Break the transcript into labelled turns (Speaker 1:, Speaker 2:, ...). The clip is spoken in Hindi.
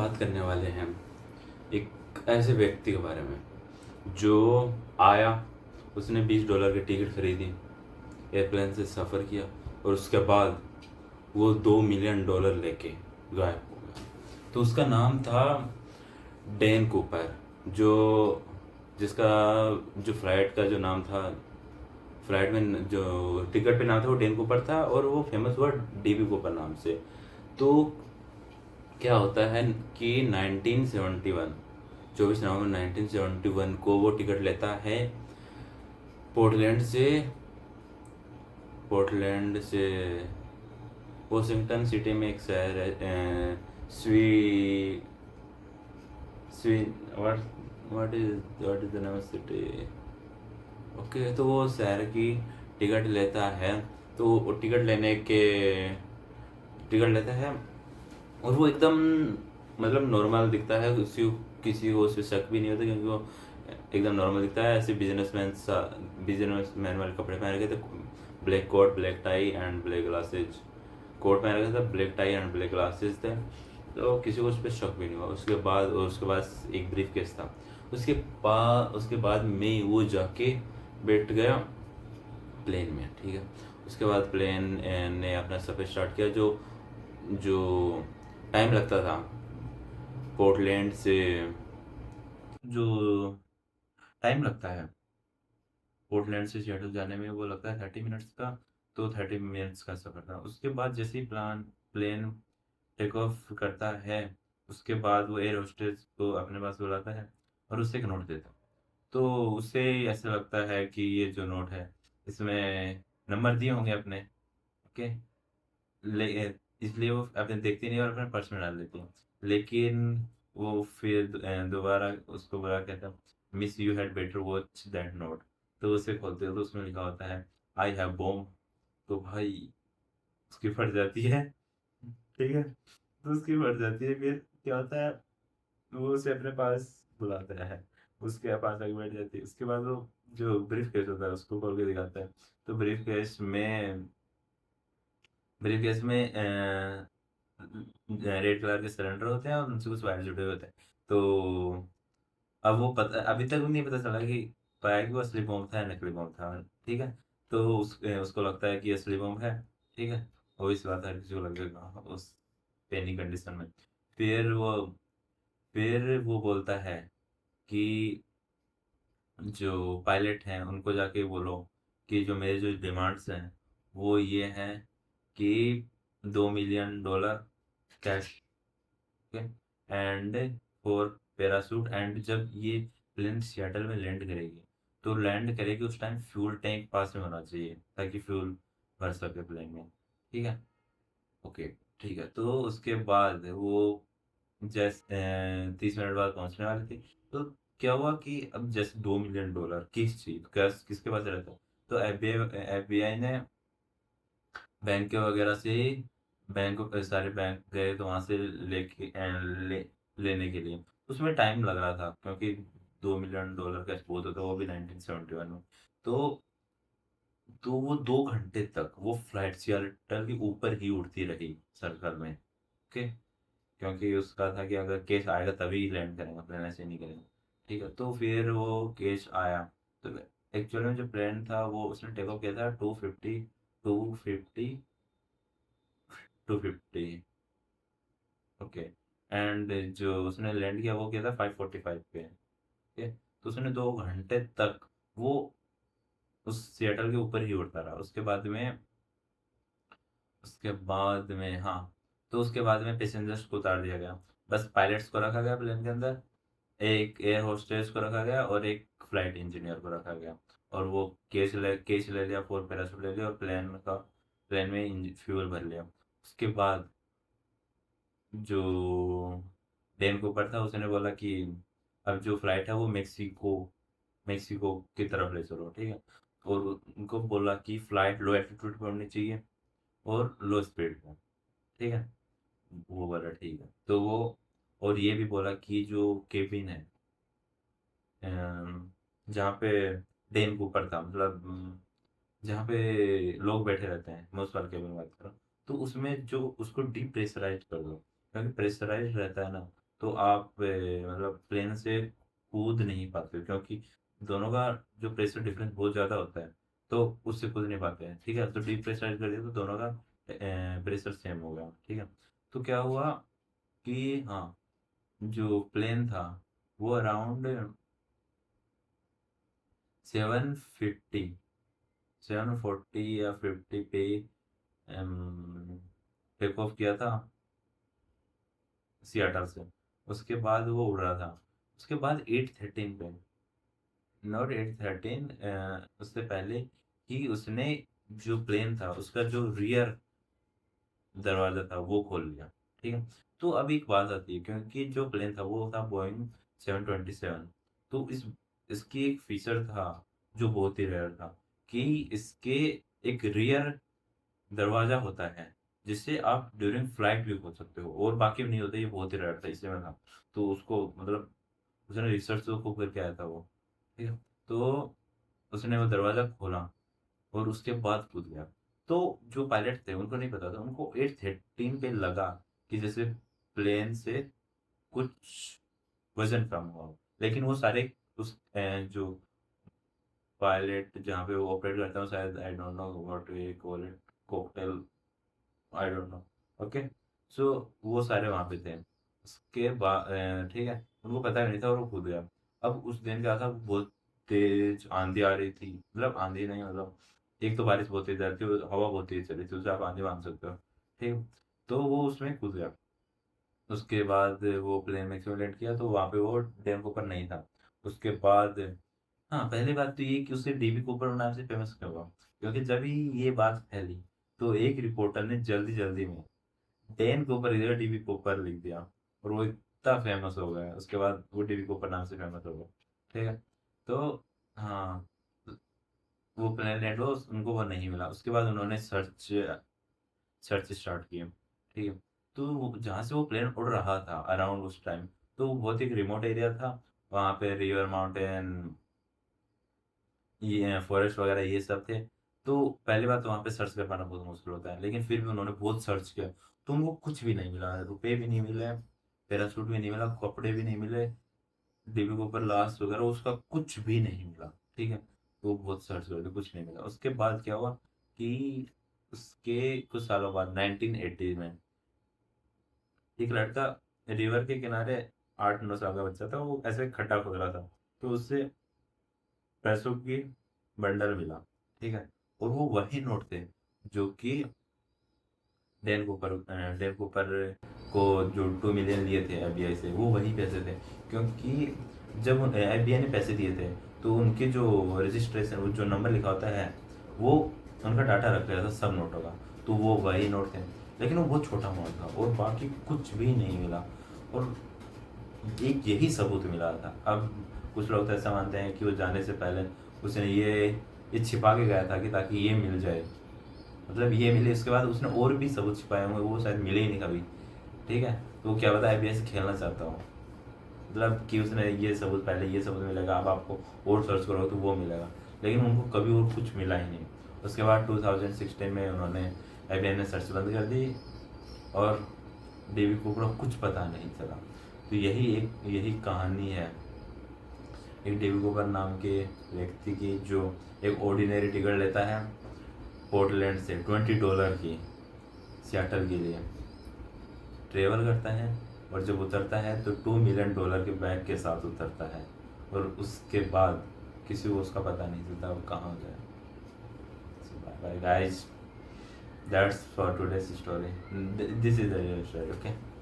Speaker 1: बात करने वाले हैं एक ऐसे व्यक्ति के बारे में जो आया, उसने $20 की टिकट खरीदी, एयरप्लेन से सफ़र किया और उसके बाद वो $2 मिलियन लेके गायब हो गया। तो उसका नाम था डैन कूपर, जो जिसका जो फ्लाइट का जो नाम था, फ्लाइट में जो टिकट पे नाम था वो डैन कूपर था, और वो फेमस हुआ डीबी कूपर नाम से। तो क्या होता है कि 1971 24 नवंबर 1971 को वो टिकट लेता है पोर्टलैंड से पोर्टलैंड से वॉशिंगटन सिटी में एक शहर है, स्वी स्वी what what is the name of city. Okay, तो वो शहर की टिकट लेता है। तो वो टिकट लेता है, और वो एकदम मतलब नॉर्मल दिखता है। किसी को उस पर शक भी नहीं होता, क्योंकि वो एकदम नॉर्मल दिखता है। ऐसे बिजनेसमैन वाले कपड़े पहन रखे थे, black coat, black tie and black glasses. Coat पहन रखा था, black tie and black glasses थे। तो किसी को उस पर शक भी नहीं हुआ। उसके बाद एक ब्रीफ केस था। उसके बाद में वो जाके बैठ गया प्लेन में, ठीक है। उसके बाद प्लेन ने अपना सफ़र स्टार्ट किया। जो जो टाइम लगता था पोर्टलैंड से, जो टाइम लगता है पोर्टलैंड से सियाटल जाने में, वो लगता है 30 मिनट्स का। तो 30 मिनट्स का सफ़र था। उसके बाद जैसे ही प्लेन टेक ऑफ करता है, उसके बाद वो एयर होस्टेस को अपने पास बुलाता है और उससे एक नोट देता है। तो उसे ऐसा लगता है कि ये जो नोट है, इसमें नंबर दिए होंगे अपने। ओके, ले इसलिए वो अपने देखती नहीं और अपने पर्स में डाल देती है। लेकिन वो फिर दोबारा उसको बुला के कहता, miss you had better watch that note. तो उसे खोलते हो तो उसमें लिखा होता है, आई हैव बॉम्ब। तो भाई उसकी फट जाती है, ठीक है। तो उसकी फट जाती है, फिर क्या होता है, वो उसे अपने पास बुलाता है, उसके पास आके बैठ जाती है। उसके बाद वो जो ब्रीफ केस होता है उसको खोल के दिखाता है। तो ब्रीफ केस में रेड कलर के सिलेंडर होते हैं और उनसे कुछ वायर जुड़े हुए होते हैं। तो अब वो पता अभी तक भी नहीं पता चला कि पाया कि वो असली बॉम्ब था या नकली बॉम्ब था, ठीक है। तो उसको लगता है कि असली बॉम्ब है, ठीक है। और इस बात हर किसी को लगेगा उस पैनिक कंडीशन में। फिर वो फिर वो बोलता है कि जो पायलट हैं उनको जाके बोलो कि जो मेरे जो डिमांड्स हैं वो ये हैं कि $2 million cash, and for parachute. And जब ये प्लेन सियाटल में लैंड करेगी, तो लैंड करेगी उस टाइम फ्यूल टैंक पास में होना चाहिए ताकि फ्यूल भर सके प्लेन में, ठीक है। ओके, ठीक है। तो उसके बाद वो जैसे 30 मिनट बाद पहुंचने वाली थी। तो क्या हुआ कि अब जैसे $2 मिलियन किस चीज किसके पास रहता है। तो एफबीआई ने बैंक वगैरह से सारे बैंक गए, तो वहां से लेने के लिए उसमें टाइम लग रहा था, क्योंकि $2 मिलियन का बहुत होता, वो भी 1971 में। तो वो 2 घंटे तक वो फ्लाइट सियाटल के ऊपर ही उड़ती रही सर्कल में। ओके, क्योंकि उसका था कि अगर केस आएगा तभी लैंड करेंगे, प्लेन ऐसे नहीं करेंगे, ठीक है। तो फिर वो केस आया। तो एक्चुअली में जो प्लेन था वो उसने टेक ऑफ किया था 250 ओके। एंड जो उसने लैंड किया वो किया था 5:45 पे, ओके। तो उसने 2 घंटे तक वो उस सिएटल के ऊपर ही उड़ता रहा। उसके बाद में हाँ, तो उसके बाद में पैसेंजर्स को उतार दिया गया। बस पायलट्स को रखा गया प्लेन के अंदर, एक एयर होस्टेस को रखा गया और एक फ्लाइट इंजीनियर को रखा गया। और वो केस ले लिया, 4 पैराशूट ले लिया और प्लेन में फ्यूल भर लिया। उसके बाद जो डैन कूपर था उसने बोला कि अब जो फ्लाइट है वो मेक्सिको की तरफ ले चलो, ठीक है। और उनको बोला कि फ्लाइट लो एल्टीट्यूड पे होनी चाहिए और लो स्पीड पे, ठीक है। वो बोला ठीक है। तो वो और ये भी बोला कि जो केबिन है, जहाँ पे डैन कूपर था, मतलब जहाँ पे लोग बैठे रहते हैं, मैं उस वाले केबिन में बात कर रहा हूँ। तो उसमें जो उसको डीप्रेशराइज कर दो, क्योंकि प्रेशराइज रहता है ना, तो आप मतलब प्लेन से कूद नहीं पाते हो, क्योंकि दोनों का जो प्रेशर डिफरेंस बहुत ज़्यादा होता है, तो उससे कूद नहीं पाते हैं। ठीक है, तो डीप्रेशराइज कर दिया तो दोनों का प्रेशर सेम हो गया। ठीक है, तो क्या हुआ कि हाँ, जो प्लेन था वो अराउंड 750 740 या 50 पे टेक ऑफ किया था सियाटल से। उसके बाद वो उड़ रहा था। उसके बाद 813 पे, नॉट 813, उससे पहले कि उसने जो प्लेन था उसका जो रियर दरवाजा था वो खोल लिया। ठीक है, तो अब एक बात आती है, क्योंकि जो प्लेन था वो था बोइंग 727। तो इसकी एक फीचर था जो बहुत ही रेयर था, कि इसके एक रियर दरवाजा होता है जिससे आप ड्यूरिंग फ्लाइट भी खोल सकते हो, और बाकी में नहीं होता। ये बहुत ही रेयर था, इसलिए मैं था। तो उसको मतलब उसने रिसर्च तो खूब करके आया था वो। ठीक है, तो उसने वो दरवाजा खोला और उसके बाद कूद गया। तो जो पायलट थे उनको नहीं पता था, उनको 813 पे लगा कि जैसे प्लेन से कुछ वजन कम हुआ हो। लेकिन वो सारे उस जो पायलट जहाँ पे वो ऑपरेट करता है, शायद I don't know what we call it, cocktail, I don't know. Okay, so वो सारे वहाँ पे थे। उसके बाद ठीक है, उनको पता नहीं था और वो कूद गया। अब उस दिन क्या था, बहुत तेज आंधी आ रही थी, मतलब आंधी नहीं, मतलब एक तो बारिश बहुत तेज आ रही थी, हवा बहुत तेज चल रही थी, उसे आप आंधी मान सकते हो। ठीक है, तो वो उसमें कूद गया। उसके बाद वो प्लेन में एक्सीडेंट किया, तो वहाँ पे वो डैम के ऊपर नहीं था। उसके बाद हाँ, पहली बात तो ये कि उसे डीबी कूपर नाम से फेमस क्यों हुआ, क्योंकि जब ही ये बात फैली तो एक रिपोर्टर ने जल्दी जल्दी में डैन कूपर की जगह डीबी कूपर लिख दिया, और वो इतना फेमस हो गया। उसके बाद वो डीबी कूपर नाम से फेमस हो गया। ठीक है, तो हाँ, वो प्लेन लैंड हुआ, उनको वो नहीं मिला। उसके बाद उन्होंने सर्च सर्च स्टार्ट किया। ठीक है, तो जहाँ से वो प्लेन उड़ रहा था अराउंड उस टाइम, तो वो बहुत एक रिमोट एरिया था। वहाँ पे रिवर, माउंटेन, ये फॉरेस्ट वगैरह ये सब थे। तो पहली बात तो वहाँ पे सर्च कर पाना बहुत मुश्किल होता है, लेकिन फिर भी उन्होंने बहुत सर्च किया। तो उनको कुछ भी नहीं मिला, रुपए भी नहीं मिले, पैराशूट भी नहीं मिला, कपड़े भी नहीं मिले, डिब्बे के ऊपर लाश वगैरह उसका कुछ भी नहीं मिला। ठीक है, तो वो बहुत सर्च कर कुछ नहीं मिला। उसके बाद क्या हुआ कि उसके कुछ सालों बाद 1980 में एक लड़का रिवर के किनारे, 8-9 साल का बच्चा था, वो ऐसे खड्डा खोद रहा था, तो उससे पैसों की बंडल मिला। ठीक है, और वो वही नोट थे जो कि डैन कूपर को जो 2 मिलियन लिए थे एफबीआई से, वो वही पैसे थे। क्योंकि जब एफबीआई ने पैसे दिए थे तो उनके जो रजिस्ट्रेशन, वो जो नंबर लिखा होता है, वो उनका डाटा रख लिया था सब नोटों का। तो वो वही नोट थे, लेकिन वो बहुत छोटा अमाउंट था और बाकी कुछ भी नहीं मिला। और एक यही सबूत मिला था। अब कुछ लोग तो ऐसा मानते हैं कि वो जाने से पहले उसने ये छिपा के गया था कि ताकि ये मिल जाए, मतलब ये मिले। उसके बाद उसने और भी सबूत छिपाए होंगे, वो शायद मिले ही नहीं कभी। ठीक है, तो वो क्या पता आईपीएस खेलना चाहता हूँ, मतलब कि उसने ये सबूत, पहले ये सबूत मिलेगा, अब आपको और सर्च करो तो वो मिलेगा। लेकिन उनको कभी और कुछ मिला ही नहीं। उसके बाद 2016 में उन्होंने एफबीआई ने सर्च बंद कर दी, और डेवी को पूरा कुछ पता नहीं चला। तो यही कहानी है एक डेवी कोपर नाम के व्यक्ति की, जो एक ऑर्डिनरी टिकट लेता है पोर्टलैंड से $20 की सियाटल के लिए, ट्रेवल करता है, और जब उतरता है तो $2 मिलियन के बैग के साथ उतरता है, और उसके बाद किसी को उसका पता नहीं चलता वो कहाँ गया। Bye bye guys, that's for today's story, this is the real story. Okay.